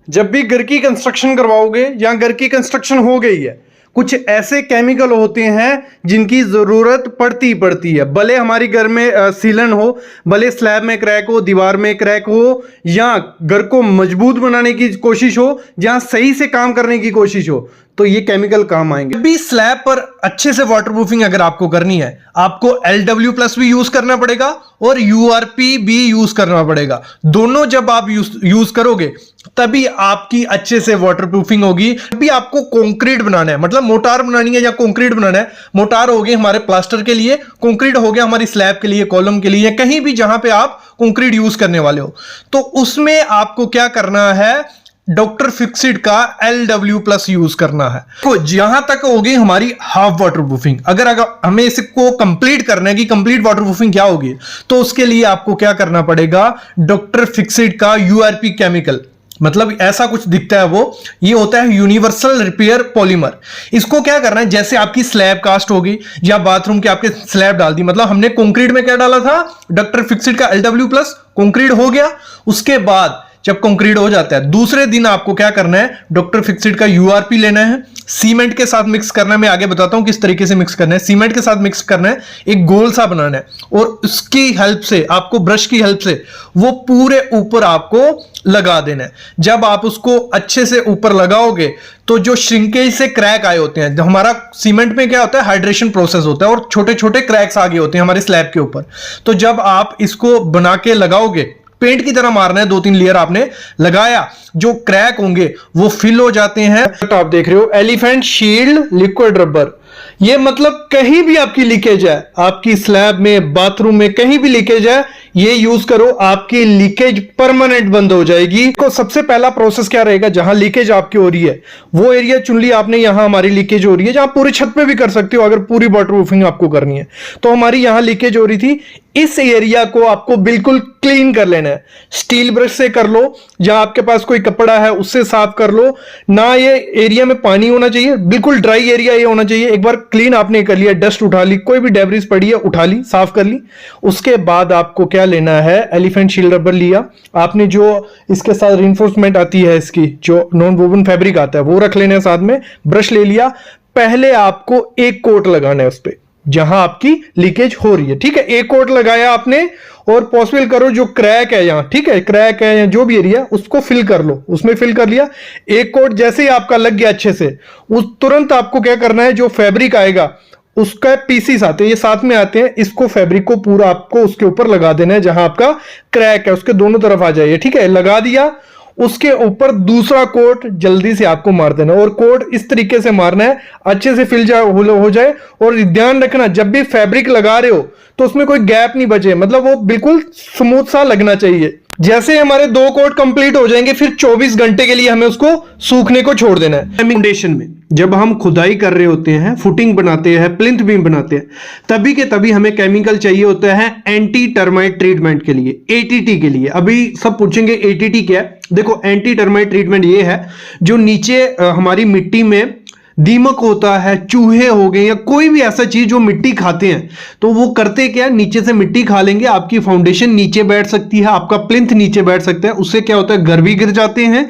जब भी घर की कंस्ट्रक्शन करवाओगे या घर की कंस्ट्रक्शन हो गई है, कुछ ऐसे केमिकल होते हैं जिनकी जरूरत पड़ती है। भले हमारी घर में सीलन हो, भले स्लैब में क्रैक हो, दीवार में क्रैक हो, या घर को मजबूत बनाने की कोशिश हो, जहां सही से काम करने की कोशिश हो, तो ये केमिकल काम आएंगे। जब भी स्लैब पर अच्छे से वाटरप्रूफिंग अगर आपको करनी है, आपको LW+ भी यूज करना पड़ेगा और URP भी यूज करना पड़ेगा। दोनों जब आप यूज करोगे तभी आपकी अच्छे से वाटरप्रूफिंग होगी। जब भी आपको कंक्रीट बनाना है, मतलब मोटार बनानी है या कंक्रीट बनाना है, मोटार हो गई हमारे प्लास्टर के लिए, कंक्रीट हो गया हमारी स्लैब के लिए, कॉलम के लिए, कहीं भी जहां पे आप कंक्रीट यूज करने वाले हो, तो उसमें आपको क्या करना है, डॉक्टर फिक्सिड का LW+ यूज करना है। तो जहां तक होगी हमारी हाफ वाटरप्रूफिंग, अगर हमें इसको कंप्लीट करना है कि कंप्लीट वाटरप्रूफिंग क्या होगी, तो उसके लिए आपको क्या करना पड़ेगा, डॉक्टर फिक्सिड का URP केमिकल, मतलब ऐसा कुछ दिखता है वो, ये होता है यूनिवर्सल रिपेयर पॉलीमर। इसको क्या करना है, जैसे आपकी स्लैब कास्ट होगी या बाथरूम के आपके स्लैब डाल दी, मतलब हमने कंक्रीट में क्या डाला था, डॉक्टर फिक्सिड का LW+, कंक्रीट हो गया। उसके बाद जब कंक्रीट हो जाता है, दूसरे दिन आपको क्या करना है, डॉक्टर फिक्सिड का URP लेना है, सीमेंट के साथ मिक्स करना है। मैं आगे बताता हूं किस तरीके से मिक्स करना है। सीमेंट के साथ मिक्स करना है, एक गोल सा बनाना है, और उसकी हेल्प से, आपको ब्रश की हेल्प से वो पूरे ऊपर आपको लगा देना है। जब आप उसको अच्छे से ऊपर लगाओगे तो जो श्रिंकेज से क्रैक आए होते हैं, हमारा सीमेंट में क्या होता है, हाइड्रेशन प्रोसेस होता है और छोटे छोटे क्रैक्स आगे होते हैं हमारे स्लैब के ऊपर, तो जब आप इसको बना के लगाओगे, पेंट की तरह मारना है, 2-3 लेयर आपने लगाया, जो क्रैक होंगे वो फिल हो जाते हैं। तो आप देख रहे हो एलिफेंट शील्ड लिक्विड रबर, ये मतलब कहीं भी आपकी लीकेज है, आपकी स्लैब में, बाथरूम में, कहीं भी लीकेज है, ये यूज करो, आपकी लीकेज परमानेंट बंद हो जाएगी। तो सबसे पहला प्रोसेस क्या रहेगा, जहां लीकेज आपकी हो रही है वो एरिया चुन लिया आपने, यहां हमारी लीकेज हो रही है, जहां पूरी छत पे भी कर सकते हो अगर पूरी वाटरप्रूफिंग आपको करनी है। तो हमारी यहां लीकेज हो रही थी, इस एरिया को आपको बिल्कुल क्लीन कर लेना है। स्टील ब्रश से कर लो, या आपके पास कोई कपड़ा है उससे साफ कर लो ना। ये एरिया में पानी होना चाहिए, बिल्कुल ड्राई एरिया ये होना चाहिए। एक बार क्लीन आपने कर लिया, डस्ट उठा ली, कोई भी डेब्रिस पड़ी है उठा ली, साफ कर ली। उसके बाद आपको क्या लेना है, एलिफेंट शील्ड रबर लिया आपने, जो इसके साथ रिइंफोर्समेंट आती है, इसकी जो नॉन वोवन फैब्रिक आता है वो रख लेना है साथ में। ब्रश ले लिया, पहले आपको एक कोट लगाना है उस पर जहां आपकी लीकेज हो रही है, ठीक है। एक कोट लगाया आपने, और पॉसिबल करो जो क्रैक है यहां, ठीक है, क्रैक है या जो भी एरिया, उसको फिल कर लो, उसमें फिल कर लिया। एक कोट जैसे ही आपका लग गया अच्छे से, उस तुरंत आपको क्या करना है, जो फैब्रिक आएगा उसका पीसीस आते हैं, ये साथ में आते हैं, इसको फैब्रिक को पूरा आपको उसके ऊपर लगा देना है, जहां आपका क्रैक है उसके दोनों तरफ आ जाइए, ठीक है। लगा दिया, उसके ऊपर दूसरा कोट जल्दी से आपको मार देना, और कोट इस तरीके से मारना है अच्छे से फिल हो जाए। और ध्यान रखना, जब भी फैब्रिक लगा रहे हो तो उसमें कोई गैप नहीं बचे, मतलब वो बिल्कुल स्मूथ सा लगना चाहिए। जैसे हमारे 2 कोट कंप्लीट हो जाएंगे, फिर 24 घंटे के लिए हमें उसको सूखने को छोड़ देना है। फाउंडेशन में जब हम खुदाई कर रहे होते हैं, फुटिंग बनाते हैं, प्लिंथ बीम बनाते हैं, तभी के तभी हमें केमिकल चाहिए होता है एंटी टर्माइट ट्रीटमेंट के लिए, ATT के लिए। अभी सब पूछेंगे ATT क्या है। देखो, एंटी टर्माइट ट्रीटमेंट ये है, जो नीचे हमारी मिट्टी में दीमक होता है, चूहे हो गए या कोई भी ऐसा चीज जो मिट्टी खाते हैं, तो वो करते क्या, नीचे से मिट्टी खा लेंगे, आपकी फाउंडेशन नीचे बैठ सकती है, आपका प्लिंथ नीचे बैठ सकता है। उससे क्या होता है, घर भी गिर जाते हैं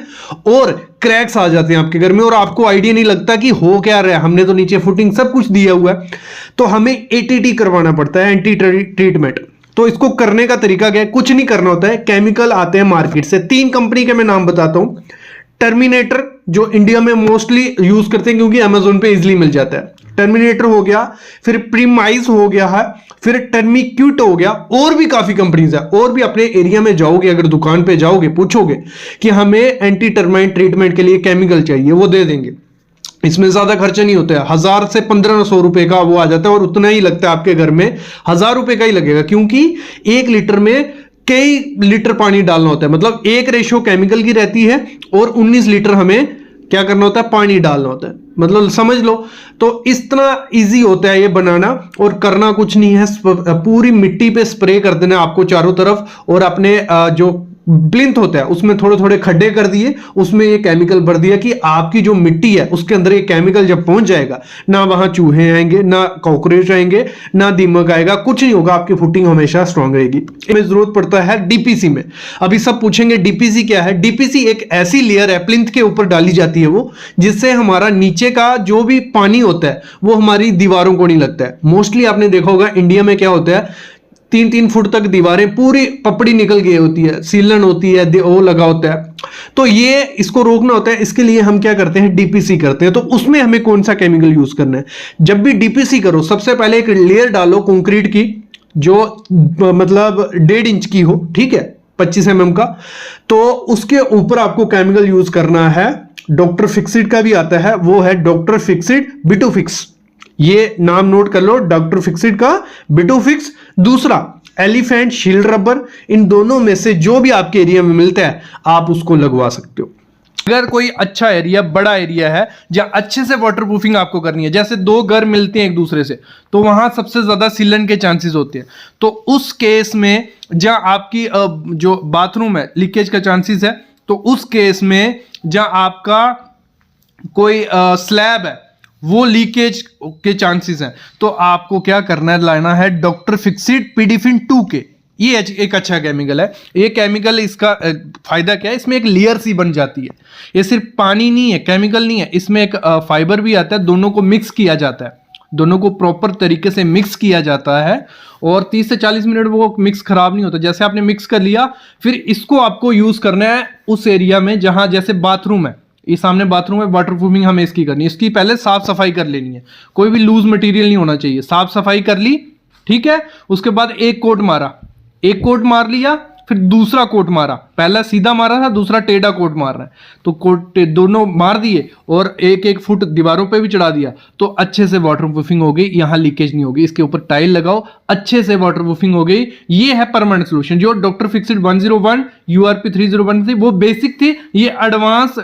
और क्रैक्स आ जाते हैं आपके घर में, और आपको आइडिया नहीं लगता कि हो क्या रहा है, हमने तो नीचे फुटिंग सब कुछ दिया हुआ है। तो हमें ATT करवाना पड़ता है, एंटी ट्रीटमेंट। तो इसको करने का तरीका क्या है, कुछ नहीं करना होता है, केमिकल आते हैं मार्केट से। 3 कंपनी के मैं नाम बताता हूं। टर्मिनेटर, जो इंडिया में मोस्टली यूज करते हैं क्योंकि अमेजोन पे इजीली मिल जाता है, टर्मिनेटर हो गया, फिर प्रीमाइज हो गया है, फिर टर्मिक्यूट हो गया, और भी काफी कंपनीज है। और भी अपने एरिया में जाओगे, अगर दुकान पे जाओगे, पूछोगे कि हमें एंटी टर्माइट ट्रीटमेंट के लिए केमिकल चाहिए, वो दे देंगे। इसमें ज्यादा खर्चा नहीं होता है, 1000 से 1500 रुपए का वो आ जाता है, और उतना ही लगता है आपके घर में, 1000 रुपए का ही लगेगा, क्योंकि 1 लीटर में कई लीटर पानी डालना होता है। मतलब 1 रेशो केमिकल की रहती है और 19 लीटर हमें क्या करना होता है, पानी डालना होता है, मतलब समझ लो। तो इस तरह इजी होता है ये बनाना, और करना कुछ नहीं है, पूरी मिट्टी पे स्प्रे कर देना आपको चारों तरफ, और अपने जो प्लिंथ होता है उसमें थोड़े थोड़े खड्डे कर दिए, उसमें ये केमिकल भर दिया कि आपकी जो मिट्टी है उसके अंदर ये केमिकल जब पहुंच जाएगा, ना वहां चूहे आएंगे, ना कॉकरोच आएंगे, ना दीमक आएगा, कुछ नहीं होगा, आपकी फुटिंग हमेशा स्ट्रांग रहेगी। इसमें जरूरत पड़ता है डीपीसी में। अभी सब पूछेंगे डीपीसी क्या है। डीपीसी एक ऐसी लेयर है प्लिंथ के ऊपर डाली जाती है वो, जिससे हमारा नीचे का जो भी पानी होता है वो हमारी दीवारों को नहीं लगता है। मोस्टली आपने देखा होगा इंडिया में क्या होता है, 3-3 फुट तक दीवारें पूरी पपड़ी निकल गई होती है, सीलन होती है, वो लगा होता है। तो ये इसको रोकना होता है, इसके लिए हम क्या करते हैं, डीपीसी करते हैं। तो उसमें हमें कौन सा केमिकल यूज करना है। जब भी डीपीसी करो सबसे पहले एक लेयर डालो कंक्रीट की, जो मतलब 1.5 इंच की हो, ठीक है, 25 mm का। तो उसके ऊपर आपको केमिकल यूज करना है, डॉक्टर फिक्सिड का भी आता है, वो है डॉक्टर फिक्सिड बिटूफिक्स। ये नाम नोट कर लो, डॉक्टर फिक्सिड का बिटूफिक्स। दूसरा एलिफेंट शील्ड रबर। इन दोनों में से जो भी आपके एरिया में मिलता है आप उसको लगवा सकते हो। अगर कोई अच्छा एरिया, बड़ा एरिया है जहां अच्छे से वाटरप्रूफिंग आपको करनी है, जैसे 2 घर मिलते हैं एक दूसरे से, तो वहां सबसे ज्यादा सीलन के चांसेस होते हैं। तो उस केस में जहां आपकी जो बाथरूम है लीकेज का चांसेस है, तो उस केस में जहां आपका कोई स्लैब है वो लीकेज के चांसेस हैं, तो आपको क्या करना है, लाना है डॉक्टर फिक्सिड पीडीफिन 2K। ये एक अच्छा केमिकल है। ये केमिकल, इसका फायदा क्या है, इसमें एक लेयर सी बन जाती है। ये सिर्फ पानी नहीं है, केमिकल नहीं है, इसमें एक फाइबर भी आता है। दोनों को मिक्स किया जाता है, दोनों को प्रॉपर तरीके से मिक्स किया जाता है, और 30 से 40 मिनट वो मिक्स खराब नहीं होता। जैसे आपने मिक्स कर लिया, फिर इसको आपको यूज करना है उस एरिया में जहां जैसे बाथरूम है, ये सामने बाथरूम है, वाटरप्रूफिंग हमें इसकी करनी है। इसकी पहले साफ सफाई कर लेनी है, कोई भी लूज मटेरियल नहीं होना चाहिए। साफ सफाई कर ली, ठीक है। उसके बाद एक कोट मारा, एक कोट मार लिया, फिर दूसरा कोट मारा। पहला सीधा मारा था, दूसरा टेढ़ा कोट मार रहा है, तो कोट दोनों मार दिए और 1-1 फुट दीवारों पे भी चढ़ा दिया, तो अच्छे से वाटरप्रूफिंग हो गई, यहां लीकेज नहीं होगी। इसके ऊपर टाइल लगाओ, अच्छे से वाटरप्रूफिंग हो गई। ये है परमानेंट सोल्यूशन। जो डॉक्टर फिक्सिड 101 URP 301 थी वो बेसिक थी, ये एडवांस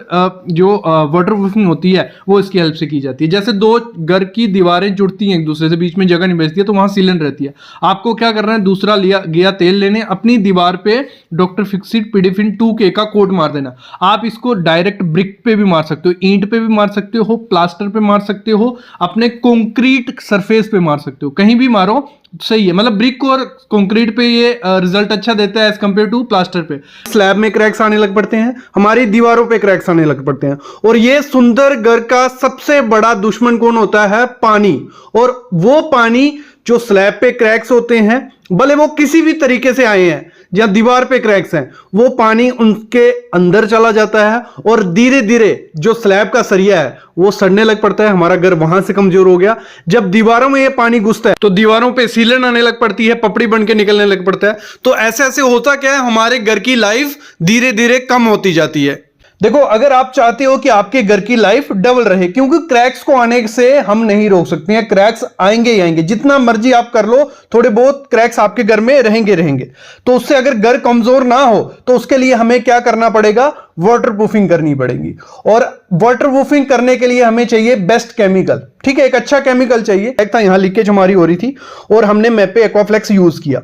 जो वाटरप्रूफिंग होती है वो इसकी हेल्प से की जाती है। जैसे 2 घर की दीवारें जुड़ती हैं एक दूसरे से, बीच में जगह नहीं बचती है, तो वहां सीलन रहती है। आपको क्या करना है, दूसरा लिया गया तेल लेने, अपनी दीवार पे डॉक्टर फिक्सिड पीडीफिन 2K का कोट मार देना। आप इसको डायरेक्ट ब्रिक पे भी मार सकते हो, ईंट पे भी मार सकते हो, प्लास्टर पे मार सकते हो, अपने कंक्रीट सरफेस पे मार सकते हो, कहीं भी मारो सही है। मतलब ब्रिक और कंक्रीट पे ये रिजल्ट अच्छा देता है एज कंपेयर टू प्लास्टर पे। स्लैब में क्रैक्स आने लग पड़ते हैं, हमारी दीवारों पे क्रैक्स आने लग पड़ते हैं। और ये सुंदर घर का सबसे बड़ा दुश्मन कौन होता है, पानी। और वो पानी जो स्लैब पे क्रैक्स होते हैं, भले वो किसी भी तरीके से आए हैं, या दीवार पे क्रैक्स हैं, वो पानी उनके अंदर चला जाता है और धीरे धीरे जो स्लैब का सरिया है वो सड़ने लग पड़ता है। हमारा घर वहां से कमजोर हो गया। जब दीवारों में ये पानी घुसता है तो दीवारों पे सीलन आने लग पड़ती है, पपड़ी बन के निकलने लग पड़ता है। तो ऐसे ऐसे होता क्या है, हमारे घर की लाइफ धीरे धीरे कम होती जाती है। देखो, अगर आप चाहते हो कि आपके घर की लाइफ डबल रहे, क्योंकि क्रैक्स को आने से हम नहीं रोक सकते हैं, क्रैक्स आएंगे ही आएंगे। जितना मर्जी आप कर लो, थोड़े बहुत क्रैक्स आपके घर में रहेंगे। तो उससे अगर घर कमजोर ना हो तो उसके लिए हमें क्या करना पड़ेगा, वाटरप्रूफिंग करनी पड़ेगी। और वाटरप्रूफिंग करने के लिए हमें चाहिए बेस्ट केमिकल, ठीक है, एक अच्छा केमिकल चाहिए। एक था, यहां लीकेज हमारी हो रही थी और हमने मैपे एक्वाफ्लेक्स यूज किया।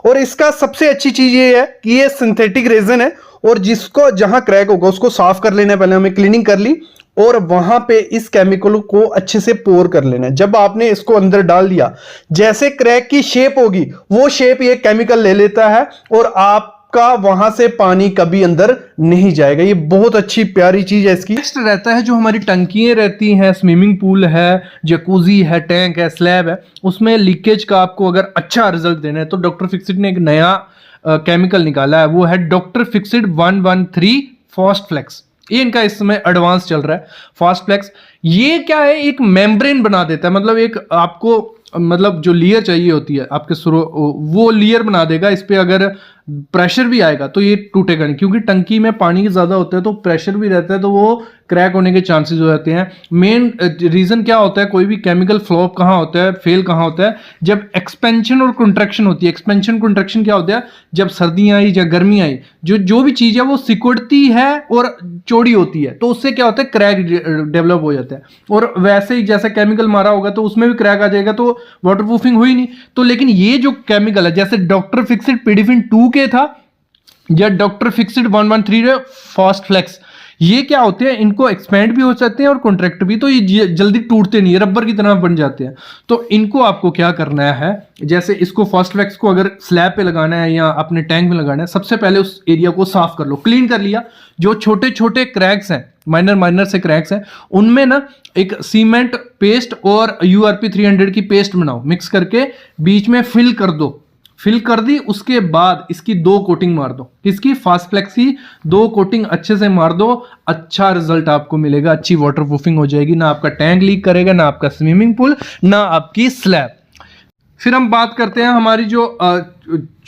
और इसका सबसे अच्छी चीज ये है कि ये सिंथेटिक रेजन है, और जिसको जहां क्रैक होगा उसको साफ कर लेना है। पहले हमें क्लीनिंग कर ली और वहां पे इस केमिकल को अच्छे से पोर कर लेना है। जब आपने इसको अंदर डाल दिया, जैसे क्रैक की शेप होगी वो शेप ये केमिकल ले लेता है, और आपका वहां से पानी कभी अंदर नहीं जाएगा। ये बहुत अच्छी प्यारी चीज है इसकी। नेक्स्ट रहता है जो हमारी टंकियां रहती हैं, स्विमिंग पूल है, जकूजी है, टैंक है, स्लैब है, उसमें लीकेज का आपको अगर अच्छा रिजल्ट देना है तो डॉक्टर फिक्सिड ने एक नया केमिकल निकाला है, वो है डॉक्टर फिक्सिड 113 फास्ट फ्लेक्स। ये इनका इस समय एडवांस चल रहा है फास्ट फ्लेक्स। ये क्या है, एक मेम्ब्रेन बना देता है, मतलब एक आपको मतलब जो लेयर चाहिए होती है आपके वो लेयर बना देगा। इस पे अगर प्रेशर भी आएगा तो ये टूटेगा नहीं, क्योंकि टंकी में पानी ज्यादा होता है तो प्रेशर भी रहता है, तो वो क्रैक होने के चांसेस हो जाते हैं। मेन रीजन क्या होता है, कोई भी केमिकल फ्लॉप कहाँ होता है, फेल कहाँ होता है, जब एक्सपेंशन और कंट्रैक्शन होती है। एक्सपेंशन कंट्रैक्शन क्या होता है, जब सर्दियां आई या गर्मी आई, जो भी चीज है वो सिकुड़ती है और चौड़ी होती है, तो उससे क्या होता है, क्रैक डेवलप हो जाता है। और वैसे ही जैसे केमिकल मारा होगा तो उसमें भी क्रैक आ जाएगा, तो वाटरप्रूफिंग हुई नहीं। तो लेकिन ये जो केमिकल है, जैसे डॉक्टर फिक्सिड पीडीफिन 2K था, या डॉक्टर फिक्स्ड 113 फास्ट फ्लेक्स, ये क्या होते हैं, इनको एक्सपेंड भी हो सकते हैं और कॉन्ट्रैक्ट भी, तो ये जल्दी टूटते नहीं है, रबर की तरह बन जाते हैं। तो इनको आपको क्या करना है, जैसे इसको फास्ट फ्लेक्स को अगर स्लैब पे लगाना है या अपने टैंक में लगाना है, सबसे पहले उस एरिया को साफ कर लो, क्लीन कर लिया। जो छोटे छोटे क्रैक्स हैं, माइनर से क्रैक्स हैं, उनमें ना एक सीमेंट पेस्ट और URP 300 की पेस्ट बनाओ, मिक्स करके बीच में फिल कर दो। फिल कर दी, उसके बाद इसकी 2 कोटिंग मार दो, किसकी, फास्ट फ्लेक्स की 2 कोटिंग अच्छे से मार दो। अच्छा रिजल्ट आपको मिलेगा, अच्छी वाटर प्रूफिंग हो जाएगी, ना आपका टैंक लीक करेगा, ना आपका स्विमिंग पूल, ना आपकी स्लैब। फिर हम बात करते हैं हमारी जो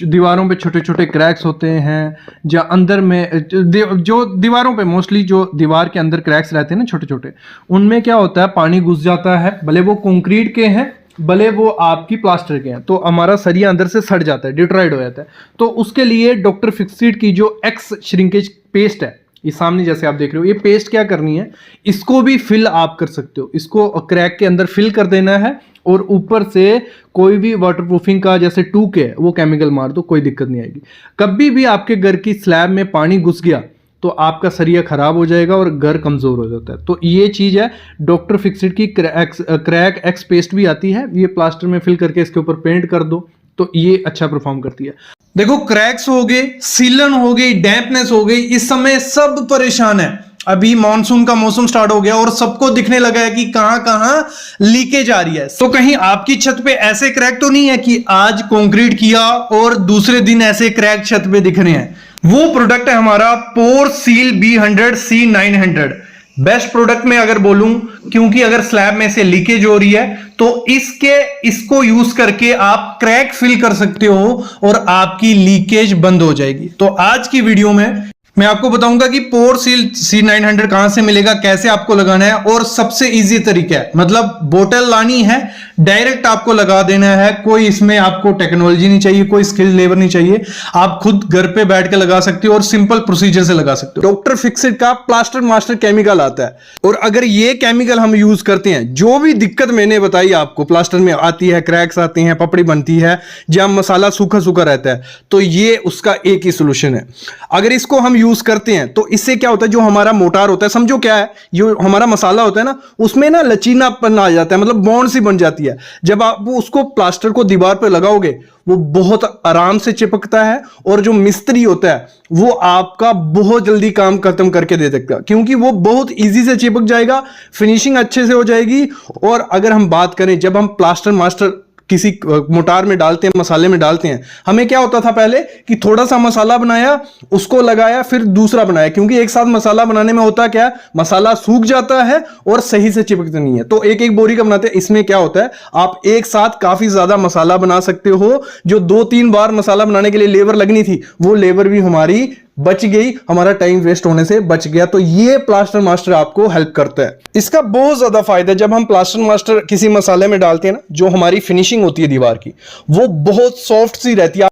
दीवारों पे छोटे छोटे क्रैक्स होते हैं, या अंदर में जो दीवारों पे मोस्टली जो दीवार के अंदर क्रैक्स रहते हैं ना छोटे छोटे, उनमें क्या होता है, पानी घुस जाता है, भले वो कंक्रीट के हैं भले वो आपकी प्लास्टर के हैं, तो हमारा सरिया अंदर से सड़ जाता है, डिट्रॉइड हो जाता है। तो उसके लिए डॉक्टर फिक्सिड की जो एक्स श्रिंकेज पेस्ट है, ये सामने जैसे आप देख रहे हो, ये पेस्ट क्या करनी है, इसको भी फिल आप कर सकते हो, इसको क्रैक के अंदर फिल कर देना है और ऊपर से कोई भी वाटरप्रूफिंग का जैसे 2K है वो केमिकल मार दो, कोई दिक्कत नहीं आएगी। कभी भी आपके घर की स्लैब में पानी घुस गया तो आपका सरिया खराब हो जाएगा और घर कमजोर हो जाता है। तो ये चीज है, डॉक्टर फिक्सिड की क्रैक एक्स पेस्ट भी आती है, ये प्लास्टर में फिल करके इसके ऊपर पेंट कर दो तो ये अच्छा परफॉर्म करती है। देखो क्रैक्स हो गए, सीलन हो गई, डैम्पनेस हो गई, इस समय सब परेशान है। अभी मॉनसून का मौसम स्टार्ट हो गया और सबको दिखने लगा है कि कहां कहां लीकेज आ रही है। तो कहीं आपकी छत पे ऐसे क्रैक तो नहीं है कि आज कंक्रीट किया और दूसरे दिन ऐसे क्रैक छत पे दिख रहे हैं। वो प्रोडक्ट है हमारा पोर seal B100 C900, best product में अगर बोलूं, क्योंकि अगर स्लैब में से लीकेज हो रही है तो इसको यूज करके आप क्रैक फिल कर सकते हो और आपकी लीकेज बंद हो जाएगी। तो आज की वीडियो में मैं आपको बताऊंगा कि पोर सील C900 कहां से मिलेगा, कैसे आपको लगाना है, और सबसे इजी तरीका है, मतलब बोतल लानी है, डायरेक्ट आपको लगा देना है, कोई इसमें आपको टेक्नोलॉजी नहीं चाहिए, कोई स्किल लेबर नहीं चाहिए, आप खुद घर पे बैठ के लगा सकते हो और सिंपल प्रोसीजर से लगा सकते हो। डॉक्टर फिक्सिड का प्लास्टर मास्टर केमिकल आता है और अगर ये केमिकल हम यूज करते हैं, जो भी दिक्कत मैंने बताई आपको प्लास्टर में आती है, क्रैक्स आती हैं, पपड़ी बनती है, जहां मसाला सूखा सूखा रहता है, तो ये उसका एक ही सोल्यूशन है। अगर इसको हम यूज करते हैं तो इससे क्या होता है, जो हमारा मोटार होता है, समझो क्या है, जो हमारा मसाला होता है ना, उसमें ना लचीनापन आ जाता है, मतलब बॉन्ड सी बन जाती है। जब आप वो उसको प्लास्टर को दीवार पर लगाओगे वो बहुत आराम से चिपकता है और जो मिस्त्री होता है वो आपका बहुत जल्दी काम खत्म करके दे देगा, क्योंकि वो बहुत इजी से चिपक जाएगा, फिनिशिंग अच्छे से हो जाएगी। और अगर हम बात करें, जब हम प्लास्टर मास्टर किसी मोटार में डालते हैं, मसाले में डालते हैं, हमें क्या होता था पहले कि थोड़ा सा मसाला बनाया, उसको लगाया, फिर दूसरा बनाया, क्योंकि एक साथ मसाला बनाने में होता क्या, मसाला सूख जाता है और सही से चिपकता नहीं है। तो एक एक बोरी का बनाते हैं। इसमें क्या होता है, आप एक साथ काफी ज्यादा मसाला बना सकते हो। जो 2-3 बार मसाला बनाने के लिए लेबर लगनी थी, वो लेबर भी हमारी बच गई, हमारा टाइम वेस्ट होने से बच गया। तो ये प्लास्टर मास्टर आपको हेल्प करता है। इसका बहुत ज्यादा फायदा है, जब हम प्लास्टर मास्टर किसी मसाले में डालते हैं ना, जो हमारी फिनिशिंग होती है दीवार की, वो बहुत सॉफ्ट सी रहती है।